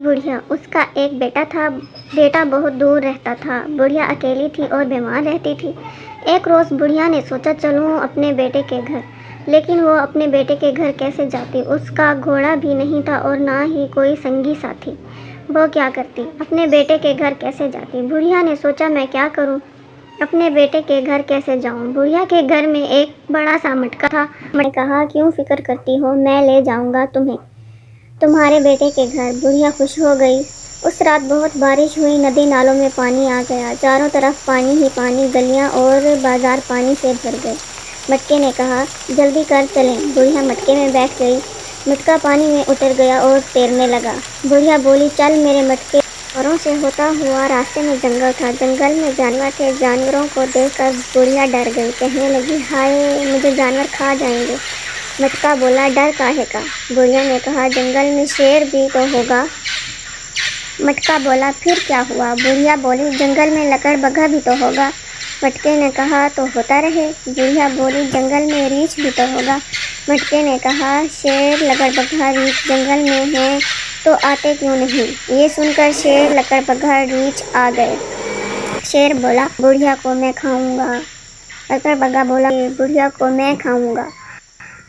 बुढ़िया। उसका एक बेटा था। बेटा बहुत दूर रहता था। बुढ़िया अकेली थी और बीमार रहती थी। एक रोज़ बुढ़िया ने सोचा चलूँ अपने बेटे के घर, लेकिन वो अपने बेटे के घर कैसे जाती। उसका घोड़ा भी नहीं था और ना ही कोई संगी साथी। वो क्या करती, अपने बेटे के घर कैसे जाती। बुढ़िया ने सोचा मैं क्या करूँ, अपने बेटे के घर कैसे जाऊँ। बुढ़िया के घर में एक बड़ा सा मटका था। मैंने कहा क्यों फिक्र करती हो, मैं ले जाऊँगा तुम्हें तुम्हारे बेटे के घर। बुढ़िया खुश हो गई। उस रात बहुत बारिश हुई। नदी नालों में पानी आ गया। चारों तरफ पानी ही पानी, गलियां और बाजार पानी से भर गए। मटके ने कहा जल्दी कर चलें। बुढ़िया मटके में बैठ गई। मटका पानी में उतर गया और तैरने लगा। बुढ़िया बोली चल मेरे मटके। औरों से होता हुआ रास्ते में जंगल था। जंगल में जानवर थे। जानवरों को देखकर बुढ़िया डर गई। कहने लगी हाय मुझे जानवर खा जाएंगे। मटका बोला डर काहे का। बुढ़िया ने कहा जंगल में शेर भी तो होगा। मटका बोला फिर क्या हुआ। बुढ़िया बोली जंगल में लकड़बग्घा भी तो होगा। मटके ने कहा तो होता रहे। बुढ़िया बोली जंगल में रीछ भी तो होगा। मटके ने कहा शेर लकड़बग्घा रीछ जंगल में है तो आते क्यों नहीं। ये सुनकर शेर लकड़बग्घा रीछ आ गए। शेर बोला बुढ़िया को मैं खाऊंगा। लकड़बग्घा बोला बुढ़िया को मैं खाऊंगा।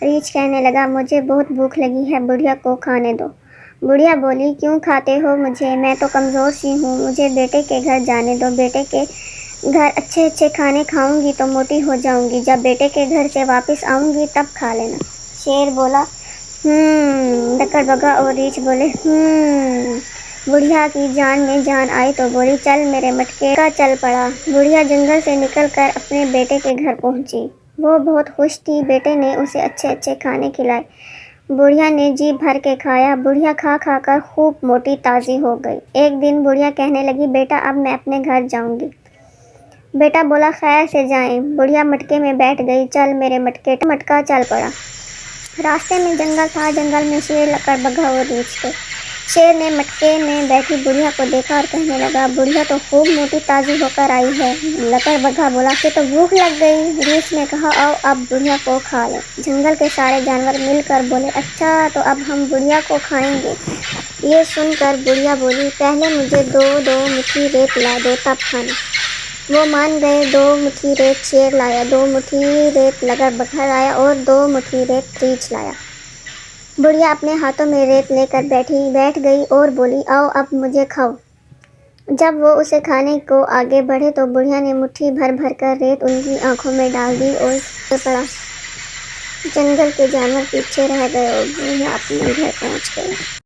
रीछ कहने लगा मुझे बहुत भूख लगी है, बुढ़िया को खाने दो। बुढ़िया बोली क्यों खाते हो मुझे, मैं तो कमज़ोर सी हूँ, मुझे बेटे के घर जाने दो। बेटे के घर अच्छे अच्छे खाने खाऊंगी तो मोटी हो जाऊंगी। जब बेटे के घर से वापस आऊंगी तब खा लेना। शेर बोला लकड़बग्घा और रीछ बोले बुढ़िया की जान में जान आई तो बोली चल मेरे मटके का। चल पड़ा। बुढ़िया जंगल से निकलकर अपने बेटे के घर पहुंची। वो बहुत खुश थी। बेटे ने उसे अच्छे अच्छे खाने खिलाए। बुढ़िया ने जी भर के खाया। बुढ़िया खा खा कर खूब मोटी ताज़ी हो गई। एक दिन बुढ़िया कहने लगी बेटा अब मैं अपने घर जाऊंगी। बेटा बोला खैर से जाएं। बुढ़िया मटके में बैठ गई। चल मेरे मटके। मटका चल पड़ा। रास्ते में जंगल था। जंगल में शेर लकड़बग्घा और रीछ थे। शेर ने मटके में बैठी बुढ़िया को देखा और कहने लगा बुढ़िया तो खूब मोटी ताज़ी होकर आई है। लकड़बग्घा बोला कि तो भूख लग गई। रीछ ने कहा आओ अब बुढ़िया को खा ले। जंगल के सारे जानवर मिलकर बोले अच्छा तो अब हम बुढ़िया को खाएंगे। ये सुनकर बुढ़िया बोली पहले मुझे दो मुट्ठी रेत ला दो तब खाना। वो मान गए। 2 मुट्ठी रेत शेर लाया, 2 मुट्ठी रेत लकड़बग्घा लाया और 2 मुट्ठी रेत रीछ लाया। बुढ़िया अपने हाथों में रेत लेकर बैठ गई और बोली आओ अब मुझे खाओ। जब वो उसे खाने को आगे बढ़े तो बुढ़िया ने मुट्ठी भर भर कर रेत उनकी आंखों में डाल दी और चल पड़ा। जंगल के जानवर पीछे रह गए और बुढ़िया अपने घर पहुंच गई।